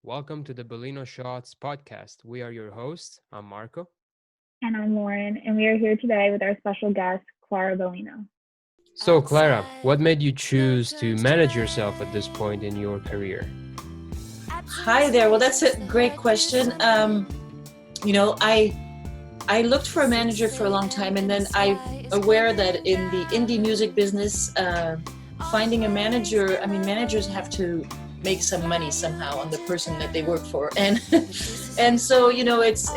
Welcome to the Bellino Shots podcast. We are your hosts. I'm Marco. And I'm Lauren, and we are here today with our special guest, Clara Bellino. So, Clara, what made you choose to manage yourself at this point in your career? Hi there. Well, that's a great question. I looked for a manager for a long time, and then I'm aware that in the indie music business, finding a manager, managers have to make some money somehow on the person that they work for, and and so it's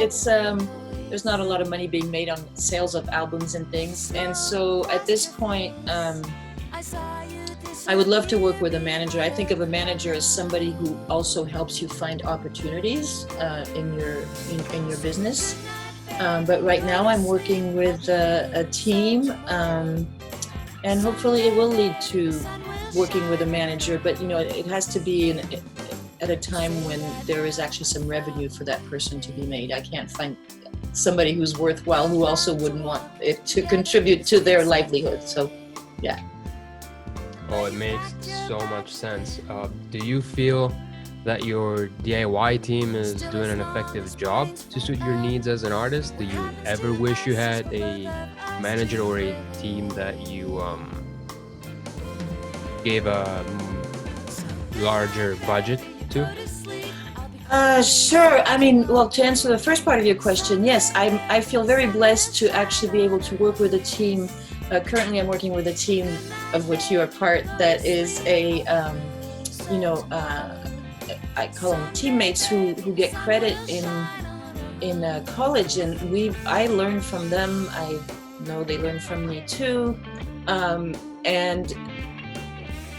there's not a lot of money being made on sales of albums and things, and so at this point. I would love to work with a manager. I think of a manager as somebody who also helps you find opportunities in your business. But right now I'm working with a team, and hopefully it will lead to working with a manager. But it has to be at a time when there is actually some revenue for that person to be made. I can't find somebody who's worthwhile who also wouldn't want it to contribute to their livelihood. So, yeah. Oh, it makes so much sense. Do you feel that your DIY team is doing an effective job to suit your needs as an artist? Do you ever wish you had a manager or a team that you gave a larger budget to? Sure. To answer the first part of your question, yes, I feel very blessed to actually be able to work with a team. Currently, I'm working with a team of which you are part. That is I call them teammates who get credit in college, and I learn from them. I know they learn from me too, and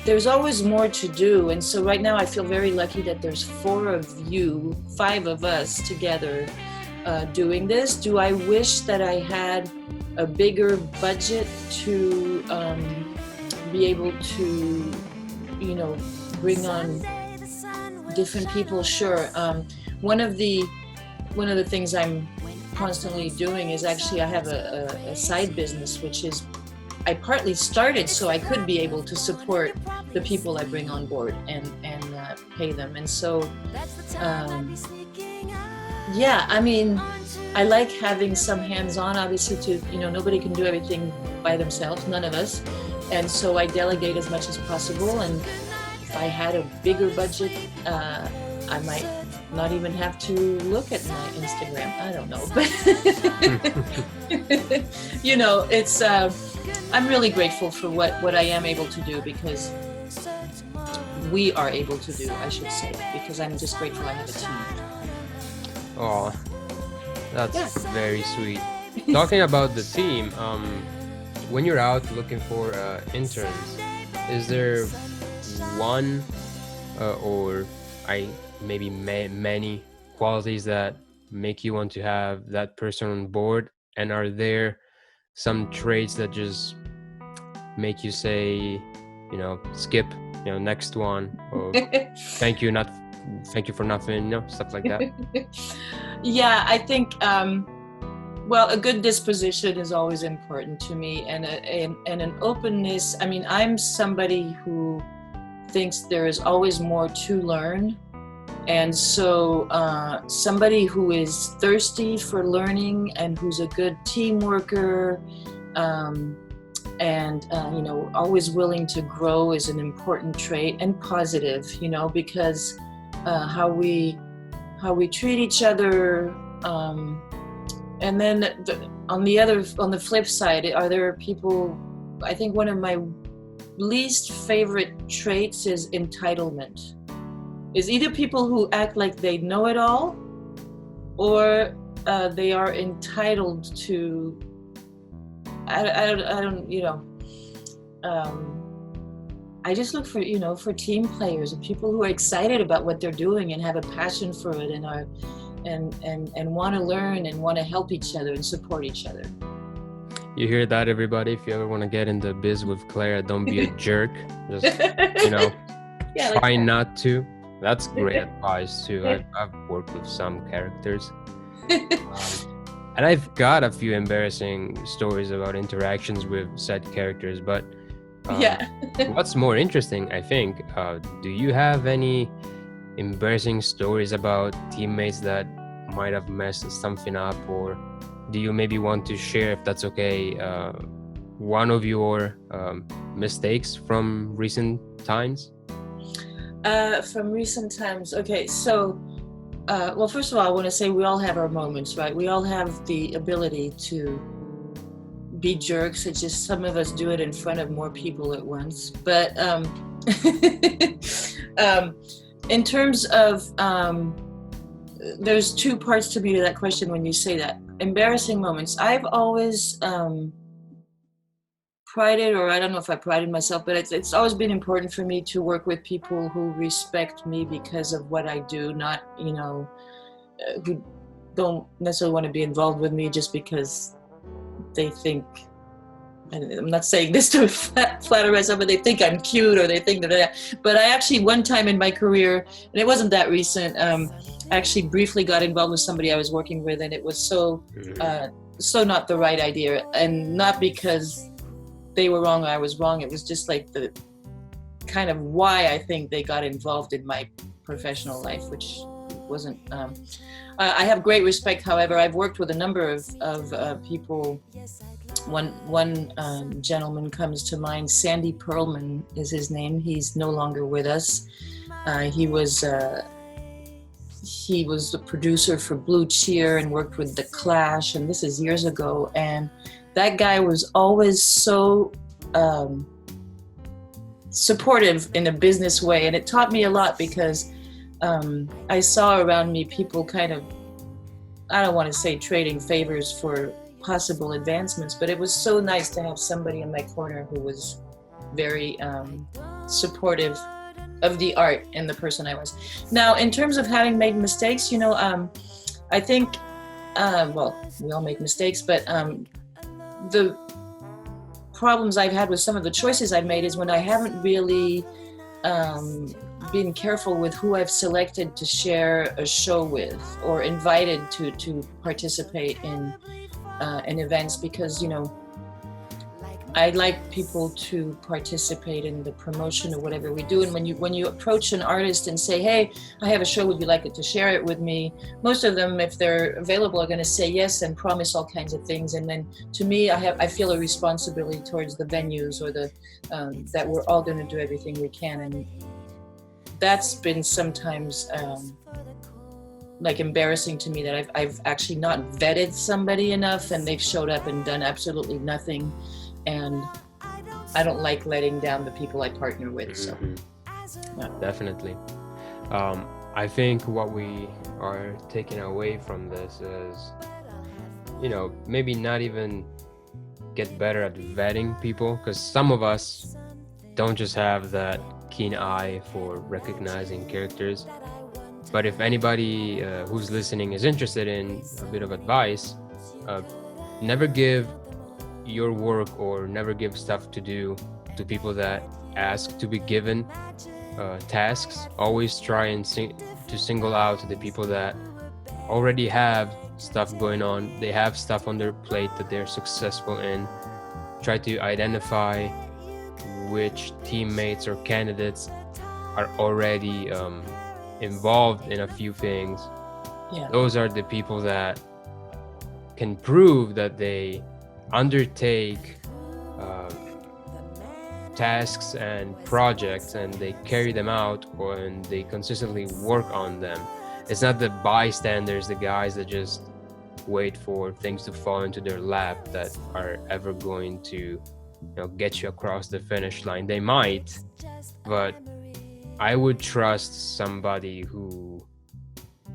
there's always more to do. And so right now, I feel very lucky that there's 5 of us together doing this. Do I wish that I had a bigger budget to be able to, bring on different people? Sure. One of the things I'm constantly doing is actually I have a side business, which is I partly started so I could be able to support the people I bring on board and pay them. And so, I like having some hands-on, obviously, nobody can do everything by themselves, none of us. And so I delegate as much as possible. And if I had a bigger budget, I might not even have to look at my Instagram. I don't know. But, it's, I'm really grateful for what I am able to do, because we are able to do, I should say, because I'm just grateful I have a team. Oh, that's very sweet. Talking about the team, when you're out looking for interns, is there one many qualities that make you want to have that person on board? And are there some traits that just make you say, skip, next one, or thank you for nothing, stuff like that? Yeah, I think, a good disposition is always important to me, and an openness. I'm somebody who thinks there is always more to learn. And so somebody who is thirsty for learning and who's a good team worker, and always willing to grow is an important trait, and positive, because how we treat each other, and then on the flip side, are there people? I think one of my least favorite traits is entitlement. Is either people who act like they know it all, or they are entitled to. I just look for team players and people who are excited about what they're doing and have a passion for it, and are and want to learn and want to help each other and support each other. You hear that, everybody? If you ever want to get into biz with Clara, don't be a jerk. Just try not to. That's great advice too. I've worked with some characters, and I've got a few embarrassing stories about interactions with said characters. But what's more interesting, I think, do you have any embarrassing stories about teammates that might have messed something up, or do you maybe want to share, if that's okay, one of your mistakes from recent times? From recent times, okay, so well, first of all, I want to say we all have our moments, right? We all have the ability to be jerks. It's just some of us do it in front of more people at once. But in terms of, there's two parts to me to that question when you say that. Embarrassing moments. I've always prided, or I don't know if I prided myself, but it's always been important for me to work with people who respect me because of what I do, not, you know, who don't necessarily want to be involved with me just because they think, and I'm not saying this to flatter myself, but they think I'm cute, or they think that. But I actually, one time in my career, and it wasn't that recent, I actually briefly got involved with somebody I was working with, and it was so not the right idea, and not because they were wrong or I was wrong. It was just like the kind of why I think they got involved in my professional life, which wasn't. I have great respect. However, I've worked with a number of people. One gentleman comes to mind. Sandy Pearlman is his name. He's no longer with us. He was the producer for Blue Cheer and worked with The Clash, and this is years ago. And that guy was always so supportive in a business way, and it taught me a lot because I saw around me people kind of, I don't want to say trading favors for possible advancements, but it was so nice to have somebody in my corner who was very supportive of the art and the person I was. Now, in terms of having made mistakes, you know, I think, well, we all make mistakes, but the problems I've had with some of the choices I've made is when I haven't really been careful with who I've selected to share a show with or invited to participate in events, because, you know, I'd like people to participate in the promotion of whatever we do. And when you approach an artist and say, hey, I have a show, would you like it to share it with me? Most of them, if they're available, are going to say yes and promise all kinds of things. And then to me, I feel a responsibility towards the venues or the that we're all going to do everything we can. And that's been sometimes like embarrassing to me, that I've actually not vetted somebody enough and they've showed up and done absolutely nothing. And I don't like letting down the people I partner with. So, yeah. Definitely. I think what we are taking away from this is, you know, maybe not even get better at vetting people, because some of us don't just have that keen eye for recognizing characters. But if anybody who's listening is interested in a bit of advice, never give your work or never give stuff to do to people that ask to be given tasks. Always try and to single out the people that already have stuff going on. They have stuff on their plate that they're successful in. Try to identify which teammates or candidates are already involved in a few things. Yeah. Those are the people that can prove that they undertake tasks and projects and they carry them out, and they consistently work on them. It's not the bystanders, the guys that just wait for things to fall into their lap, that are ever going to, you know, get you across the finish line. They might, but I would trust somebody who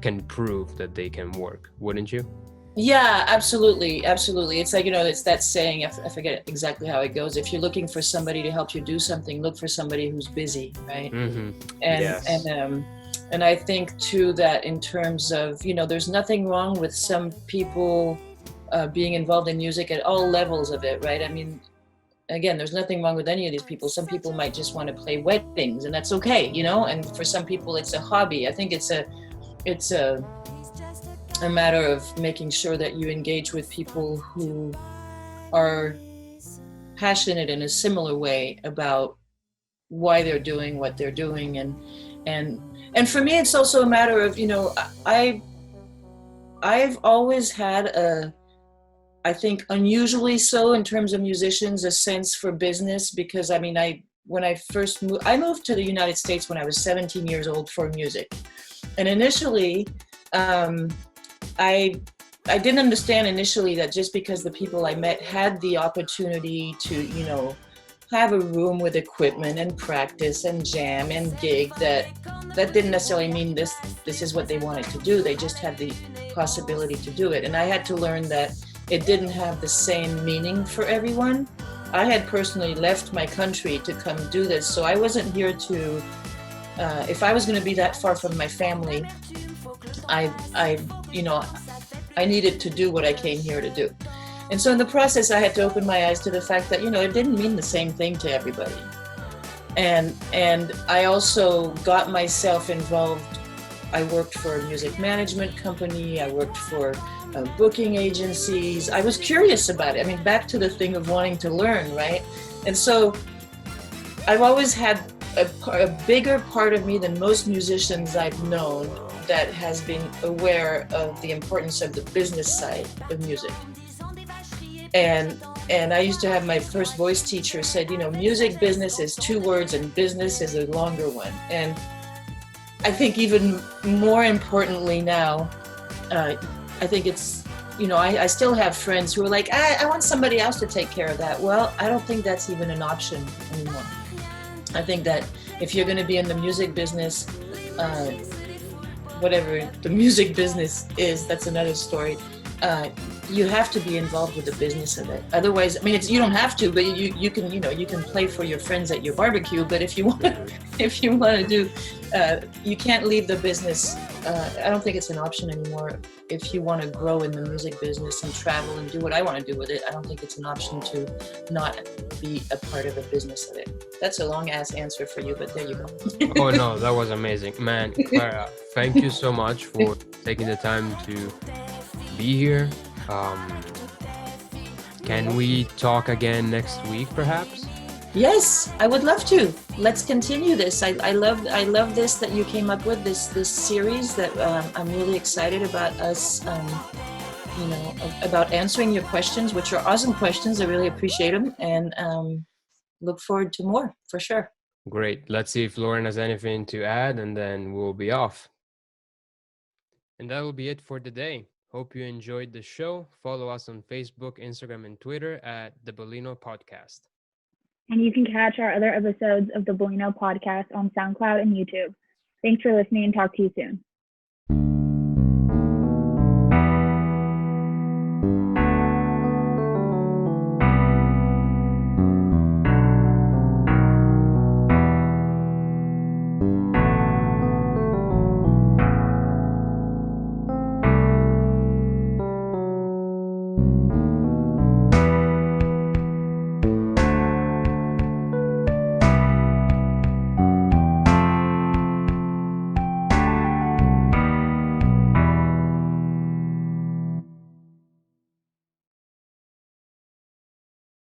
can prove that they can work, wouldn't you? Yeah, absolutely. It's like, you know, it's that saying, I forget exactly how it goes. If you're looking for somebody to help you do something, look for somebody who's busy, right? Mm-hmm. And yes. and I think too that in terms of, you know, there's nothing wrong with some people being involved in music at all levels of it, right? I mean, again, there's nothing wrong with any of these people. Some people might just want to play weddings, and that's okay, you know. And for some people, it's a hobby. I think it's a matter of making sure that you engage with people who are passionate in a similar way about why they're doing what they're doing, and And for me, it's also a matter of, I've always had I think unusually so in terms of musicians, a sense for business, because when I first moved, I moved to the United States when I was 17 years old for music. And initially, I didn't understand initially that just because the people I met had the opportunity to, have a room with equipment and practice and jam and gig, that didn't necessarily mean this is what they wanted to do. They just had the possibility to do it. And I had to learn that it didn't have the same meaning for everyone. I had personally left my country to come do this, so I wasn't here to, if I was going to be that far from my family, I needed to do what I came here to do. And so in the process, I had to open my eyes to the fact that, it didn't mean the same thing to everybody. And I also got myself involved. I worked for a music management company. I worked for booking agencies. I was curious about it. Back to the thing of wanting to learn, right? And so I've always had a bigger part of me than most musicians I've known that has been aware of the importance of the business side of music. And I used to have my first voice teacher said, music business is 2 words and business is a longer one. And I think even more importantly now, I think it's, I still have friends who are like, I want somebody else to take care of that. Well, I don't think that's even an option anymore. I think that if you're going to be in the music business, whatever the music business is, that's another story. You have to be involved with the business of it. Otherwise, you don't have to, but you can, you can play for your friends at your barbecue. But if you want to do, you can't leave the business. I don't think it's an option anymore. If you want to grow in the music business and travel and do what I want to do with it, I don't think it's an option to not be a part of the business of it. That's a long ass answer for you, but there you go. Oh no, that was amazing, man. Clara, thank you so much for taking the time to be here. Can we talk again next week, perhaps? Yes, I would love to. Let's continue this. I love this that you came up with, this series that I'm really excited about us, about answering your questions, which are awesome questions. I really appreciate them, and look forward to more for sure. Great. Let's see if Lauren has anything to add, and then we'll be off. And that will be it for today. Hope you enjoyed the show. Follow us on Facebook, Instagram, and Twitter at the Bellino Podcast. And you can catch our other episodes of the Bellino Podcast on SoundCloud and YouTube. Thanks for listening, and talk to you soon.